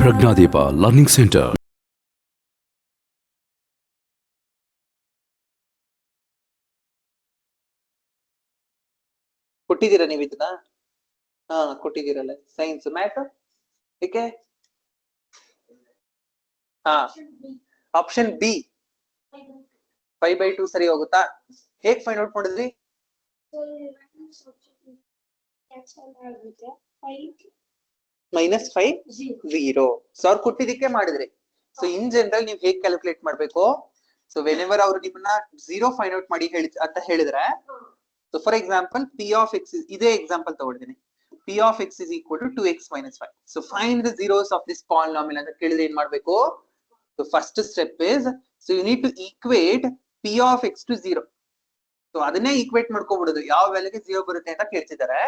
ಪ್ರಜ್ಞಾದೀಪ learning centre. ಕೊಟ್ಟಿದ್ದೀರಾ ನೀವು ಇದನ್ನ? ಹಾ ಕೊಟ್ಟಿದ್ದೀರಲ್ಲ. ಸೈನ್ಸ್ ಮ್ಯಾಥ್ ಏಕೆ? ಹಾ ಆಪ್ಷನ್ ಬಿ 5/2 ಸರಿ ಹೋಗುತ್ತಾ? ಹೇಗ್ ಫೈಂಡ್ ಔಟ್ ಮಾಡಿದ್ರಿ? -5 ಸೊ ಅವ್ರು ಕೊಟ್ಟಿದ್ದಕ್ಕೆ ಮಾಡಿದ್ರಿ. ಸೊ ಇನ್ ಜನರಲ್ ನೀವು ಹೇಗ್ ಕ್ಯಾಲ್ಕುಲೇಟ್ ಮಾಡ್ಬೇಕು? ಸೊ ವೆನೆವರ್ ಅವರು ನಿಮ್ಮನ್ನ 0 ಫೈಂಡ್ ಔಟ್ ಮಾಡಿ ಅಂತ ಹೇಳಿದ್ರೆ, so for example P of X, ಇದೇ ಎಕ್ಸಾಂಪಲ್ ತಗೊಳ್ತೀನಿ. P of X is equal to 2x - 5. So find the zeros of this polynomial ಅಂತ ಕೇಳಿದ್ರೆ ಏನ್ ಮಾಡ್ಬೇಕು? So first step is, so you need to equate P of X to 0. So ಅದನ್ನೇ equate ಮಾಡ್ಕೊಬಿಡೋದು. ಯಾವ ವ್ಯಾಲ್ಯೂಗೆ 0 ಬರುತ್ತೆ ಅಂತ ಕೇಳ್ತಿದ್ದಾರೆ,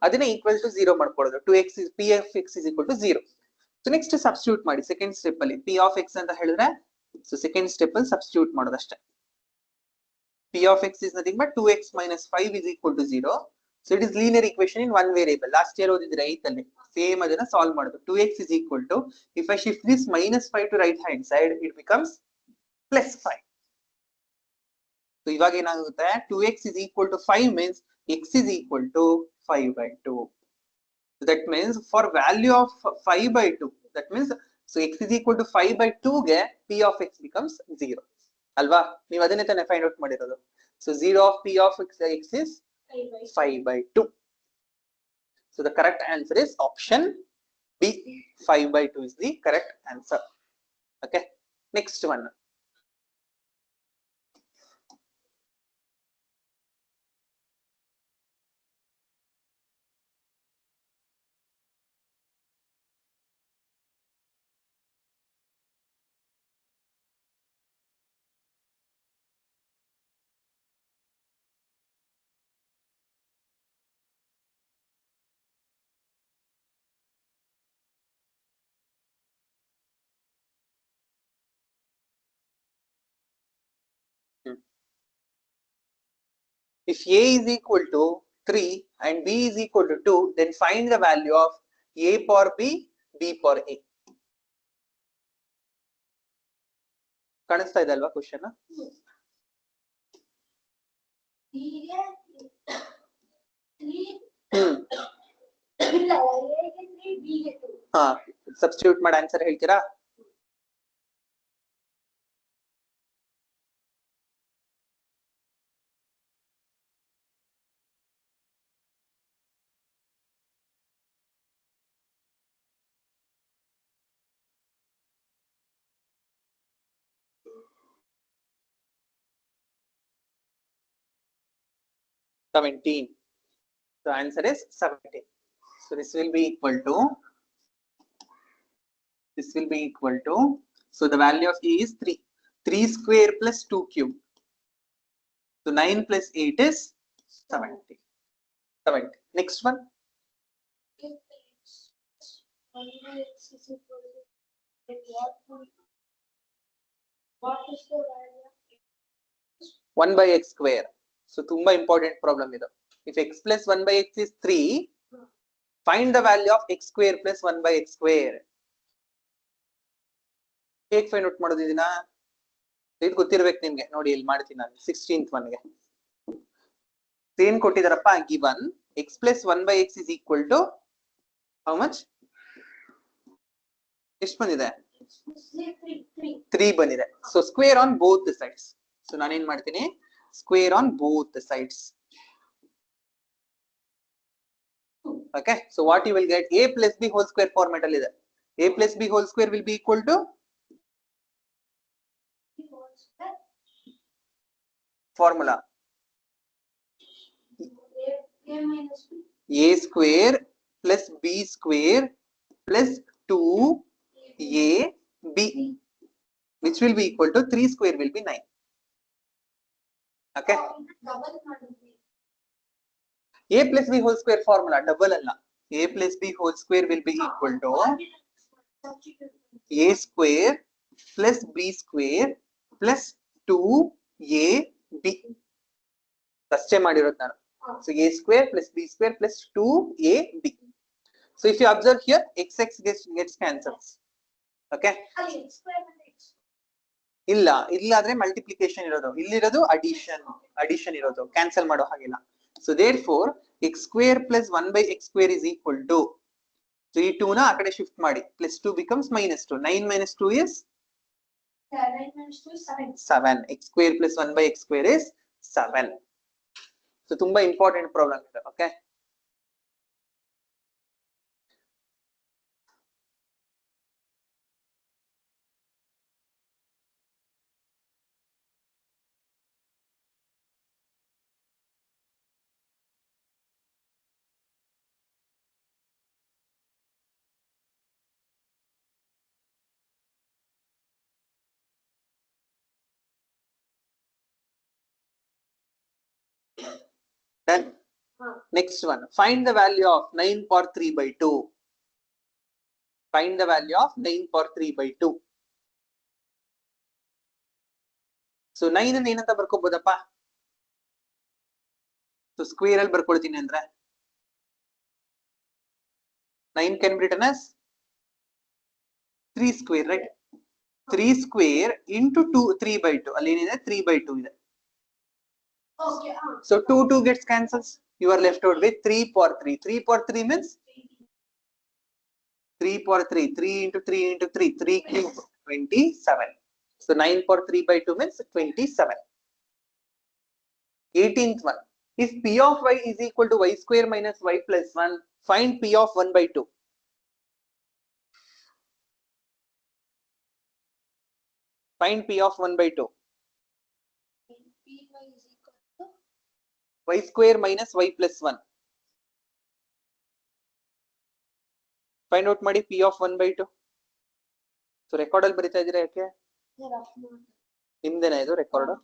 ಅದನ್ನೇ ಈಕ್ವಲ್ ಟು 0 ಮಾಡ್ಕೊಳ್ಳೋದು. 2x P of X is equal to 0. So next substitute ಮಾಡಿ ಸೆಕೆಂಡ್ ಸ್ಟೆಪ್ ಅಲ್ಲಿ. ಪಿ ಆಫ್ ಎಕ್ಸ್ ಅಂತ ಹೇಳಿದ್ರೆ, ಸೊ ಸೆಕೆಂಡ್ ಸ್ಟೆಪ್ ಅಲ್ಲಿ ಸಬ್ಸ್ಟಿಟ್ಯೂಟ್ ಮಾಡೋದಷ್ಟೇ. P of X is nothing but 2x - 5 is equal to 0. So it is linear equation in one variable. Last year ಓದಿದ್ರೆ 8 ಅಲ್ಲಿ same ಅದನ್ನ solve ಮಾಡೋದು. 2x is equal to, if I shift this -5 to right hand side, it becomes +5. So ಇವಾಗ ಏನಾಗುತ್ತೆ? 2x is equal to 5 means x is equal to 5/2. So that means for value of 5/2, that means so x is equal to 5/2 ಗೆ p of x becomes 0 ಅಲ್ವಾ? ನೀವು ಅದನ್ನೇ ತಾನೇ find out ಮಾಡಿರೋದು. So 0 of p of x is 5/2. So the correct answer is option B. 5/2 is the correct answer. Okay, next one. If a is equal to 3 and b is equal to 2, then find the value of a power b, b power a. ಕಾಣಿಸ್ತಾ ಇದೆ ಅಲ್ವಾ question? ಹಾ substitute ಮಾಡಿ answer ಹೇಳ್ತೀರಾ? $17. The answer is 17. So this will be equal to, so the value of a is 3. 3 square plus 2 cube. So 9 plus 8 is 70. 70. Next one. 1/x square. So ತುಂಬಾ important problem ಇದು. If x plus 1/x is 3, find the value of x square plus 1/x square. ಹೇಗೆ find out ಮಾಡೋದು ಇದನ್ನ? ಇದು ಗೊತ್ತಿರ್ಬೇಕು ನಿಮ್ಗೆ. ನೋಡಿ ಇಲ್ಲಿ ಮಾಡ್ತೀನಿ ನಾನು 16th ಒನ್ಗೆ. ಏನ್ ಕೊಟ್ಟಿದಾರಪ್ಪ? Given x plus 1/x is equal to how much? ಎಷ್ಟು ಬಂದಿದೆ? 3 ಬಂದಿದೆ. So square on both the sides. So ನಾನೇನ್ ಮಾಡ್ತೀನಿ? Square on both the sides. Okay, so what you will get? A plus b whole square format ಅಲ್ಲಿ ಇದೆ. A plus b whole square will be equal to formula a square plus b square plus 2ab, which will be equal to 3 square will be 9. Okay, a plus b whole square formula double alla. A plus b whole square will be equal to a square plus b square plus 2ab. ಅಷ್ಟೇ ಮಾಡಿರೋದು ನಾನು. So a square plus b square plus 2ab. So if you observe here, x gets cancels. Okay ಇಲ್ಲ ಇಲ್ಲಾದ್ರೆ multiplication ಇರೋದು, ಇಲ್ಲಿರೋದು addition ಇರೋದು, cancel ಮಾಡೋ ಹಾಗಿಲ್ಲ. So there four X square plus 1/x square is equal to, so ಈ 2 ನ ಆ ಕಡೆ ಶಿಫ್ಟ್ ಮಾಡಿ, plus 2 becomes -2. 9 - 2 is 7. x square plus 1/x square is 7. So ತುಂಬಾ ಇಂಪಾರ್ಟೆಂಟ್ ಪ್ರಾಬ್ಲಮ್ ಇದೆ. Okay, done. Next one, find the value of 9 power 3/2. Find the value of 9 power 3/2. So 9 ಅನ್ನು ಏನಂತ ಬರ್ಕೋಬಹುದಪ್ಪ? So square ಅಲ್ಲಿ ಬರ್ಕೊಳ್ತೀನಿ ಅಂದ್ರೆ 9 can be written as 3 square, right? 3 square into 3/2. ಅಲ್ಲಿ ಏನಿದೆ 3/2 ಇದೆ. So 2 gets cancels. You are left out with 3 power 3. 3 power 3 means 3 power 3. 3 into 3 into 3. 3 cubed 27. So 9 power 3/2 means 27. 18th one. If p of y is equal to y square minus y plus 1, find p of 1/2. Find p of 1/2. Y square minus y plus 1. Find out ಮಾಡಿ p of 1/2. So record ಅಲ್ಲಿ ಬರಿತಾ ಇದೀರಾ ಯಾಕೆ? ನಿಮ್ದೇನಾ ಇದು record?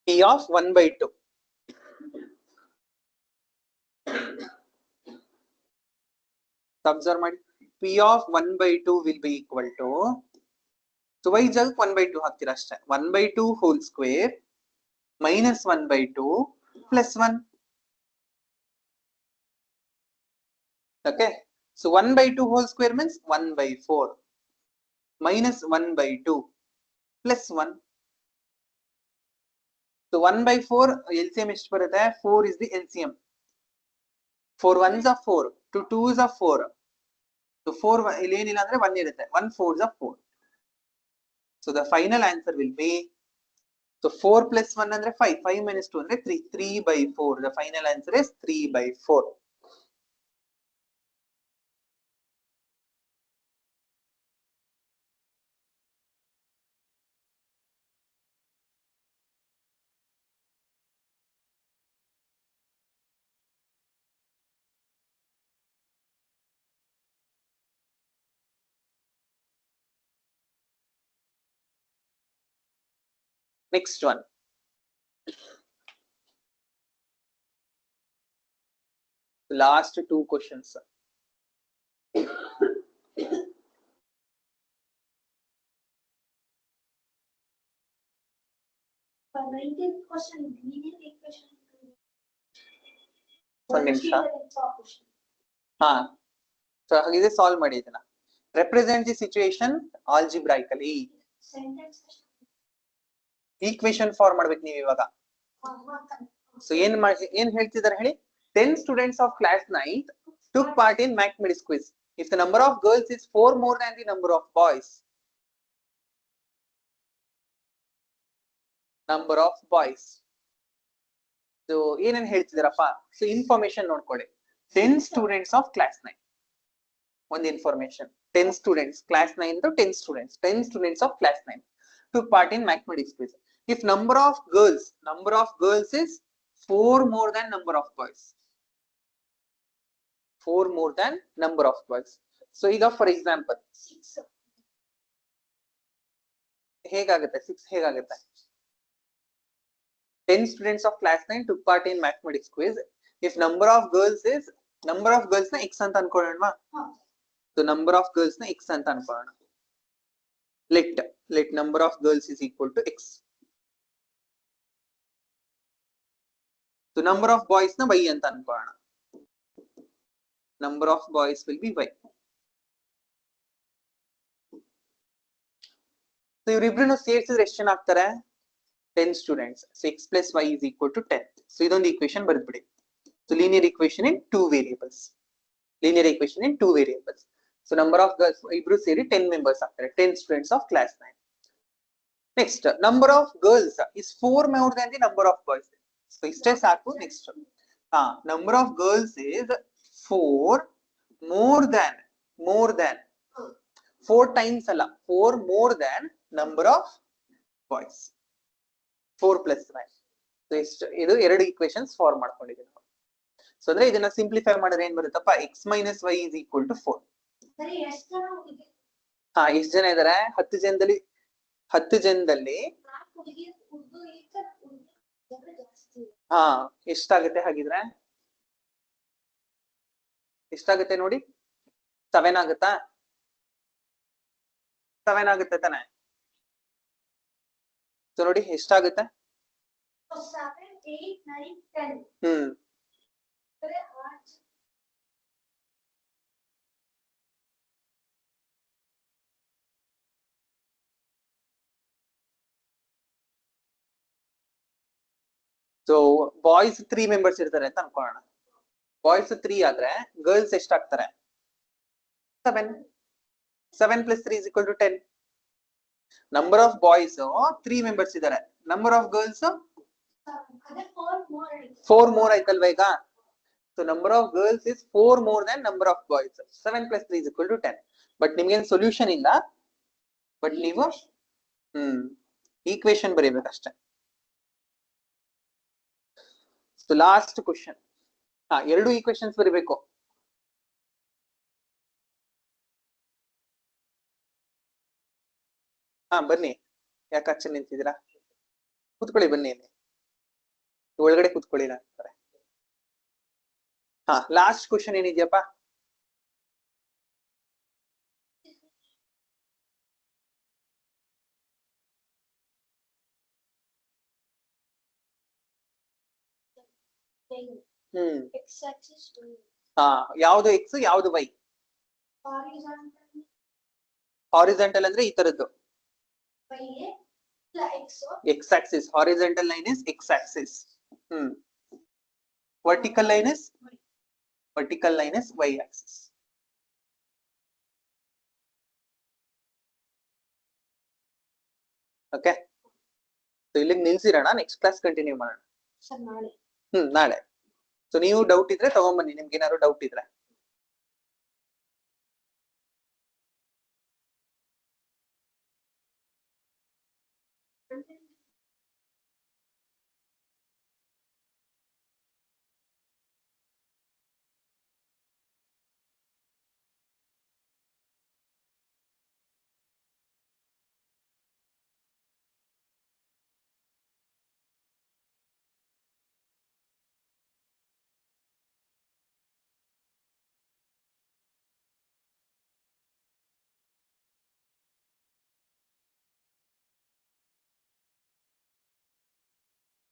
p of 1/2. Observe ಮಾಡಿ, p of 1/2 will be equal to, so y ಜಾಗಕ್ಕೆ 1/2 ಹಾಕ್ತೀರಾ ಅಷ್ಟೇ. 1/2 whole square minus 1/2 plus 1. Okay, so 1/2 whole square means 1/4 minus 1/2 plus 1. So 1/4 LCM ಎಷ್ಟು ಬರುತ್ತೆ? 4 is the LCM. 4 ones are 4, 2 2s are 4. So 4 ಇಲ್ಲಿ ಏನಿಲ್ಲ ಅಂದ್ರೆ 1 ಇರುತ್ತೆ. 1 4s are 4. So the final answer will be, so 4 plus 1 ಅಂದ್ರೆ 5, 5 minus 2 ಅಂದ್ರೆ 3, 3/4. The final answer is 3/4. Next one. Last 2 questions. ಒಂದು ನಿಮಿಷ. ಹಾ, ಸೊ ಹಾಗಿದ್ರೆ ಸಾಲ್ವ್ ಮಾಡಿ ಇದನ್ನ. Represent the situation algebraically. Equation form ಮಾಡ್ಬೇಕು ನೀವು ಇವಾಗ. ಸೊ ಏನ್ ಹೇಳ್ತಿದ್ದಾರೆ ಹೇಳಿ? 10 students of class 9th took part in mathematics quiz. If the number of girls is 4 more than the number of boys. Number of boys. So ಏನೇನ್ ಹೇಳ್ತಿದಾರಪ್ಪ? So information ನೋಡ್ಕೊಳ್ಳಿ. 10 students of class 9. ಒಂದು information. 10 students class 9 to 10 students of class 9 took part in mathematics quiz. If number of girls is 4 more than number of boys. 4 more than number of boys. So ಈಗ for example ಹೇಗಾಗುತ್ತೆ 6 ಹೇಗಾಗುತ್ತೆ 10 students of class 9 took part in mathematics quiz. If number of girls is number of girls na x ಅಂತ ಅನ್ಕೊಳ್ಳೋಣ. So number of girls na x ಅಂತ ಅನ್ಕೊಳ್ಳೋಣ. Let number of girls is equal to x. So number of boys na y ಅಂತ ಅನ್ಕೊಳ್ಳೋಣ. Number of boys will be y. So ಇವರಿಬ್ರನ್ನು ಸೇರಿಸಿದ್ರೆ ಎಷ್ಟು ಜನ ಆಗ್ತಾರೆ 10 students. So x plus y is equal to 10. So ಇದೊಂದು equation ಬರೆದ್ಬಿಡಿ. So linear equation in two variables. Linear equation in two variables. So number of girls ibru seri 10 members ಆಗ್ತಾರೆ 10 students of class 9. Next number of girls is 4 more than the number of boys. So ಇಷ್ಟೇ ಸಾಕು. Next number of girls is 4 more than 4 times ಅಲ್ಲ 4 more than number of boys. 4 plus 9. So ಇದು ಎರಡು equations form ಮಾಡ್ಕೊಂಡಿದ್ದೀವಿ ನಾವು. So ಅಂದ್ರೆ ಇದನ್ನ simplify ಮಾಡಿದ್ರೆ ಏನ್ ಬರುತ್ತಪ್ಪ x minus y is equal to 4. ಎಷ್ಟು ಜನ ಇದಾರೆ 10 ಜನದಲ್ಲಿ ಎಷ್ಟಾಗುತ್ತೆ ಹಾಗಿದ್ರೆ ಎಷ್ಟಾಗುತ್ತೆ ನೋಡಿ 7 ಆಗುತ್ತಾ 7 ಆಗುತ್ತೆ ತಾನೆ. ಸೊ ನೋಡಿ ಎಷ್ಟಾಗುತ್ತೆ 7 8 9 10 ಸೊ ಬಾಯ್ಸ್ 3 ಮೆಂಬರ್ಸ್ ಇರ್ತಾರೆ ಅಂತ ಅನ್ಕೊಳ್ಳೋಣ. ಬಾಯ್ಸ್ 3 ಆದ್ರೆ girls ಎಷ್ಟಾಗ್ತಾರೆ 7 plus 3 is equal to 10. Number of boys 3 members ಇದ್ದಾರೆ. Number of girls 4 more ಆಯ್ತಲ್ವಾ ಈಗ. So number of girls is 4 more than number of boys. 7 plus 3 is equal to 10. But ನಿಮ್ಗೇನ್ solution ಇಲ್ಲ, but ನೀವು equation ಬರೀಬೇಕಷ್ಟೇ. So last question. ಎರಡು equations ಬರೀಬೇಕು. ಬನ್ನಿ, ಯಾಕೆ ಆಚೆ ನಿಂತಿದ್ದೀರಾ? ಕೂತ್ಕೊಳ್ಳಿ, ಬನ್ನಿ ಇಲ್ಲಿ ಒಳಗಡೆ ಕೂತ್ಕೊಳ್ಳಿ ಅಂತಾರೆ. ಲಾಸ್ಟ್ ಕ್ವಶನ್ ಏನಿದೆಯಪ್ಪ? ಯಾವ್ದು ಎಕ್ಸ್ ಯಾವ್ದು ವೈ? ಹಾರಿಜಾಂಟಲ್ ಅಂದ್ರೆ ಈ ತರದ್ದು x axis. Horizontal line is x axis. Vertical line is y axis. Okay, so ಇಲ್ಲಿಗೆ ನಿಲ್ಸಿರೋಣ. ನೆಕ್ಸ್ಟ್ ಕ್ಲಾಸ್ ಕಂಟಿನ್ಯೂ ಮಾಡೋಣ. ನಾಳೆ. ಸೊ ನೀವು ಡೌಟ್ ಇದ್ರೆ ತಗೊಂಬನ್ನಿ, ನಿಮ್ಗೆ ಏನಾದ್ರು ಡೌಟ್ ಇದ್ರೆ.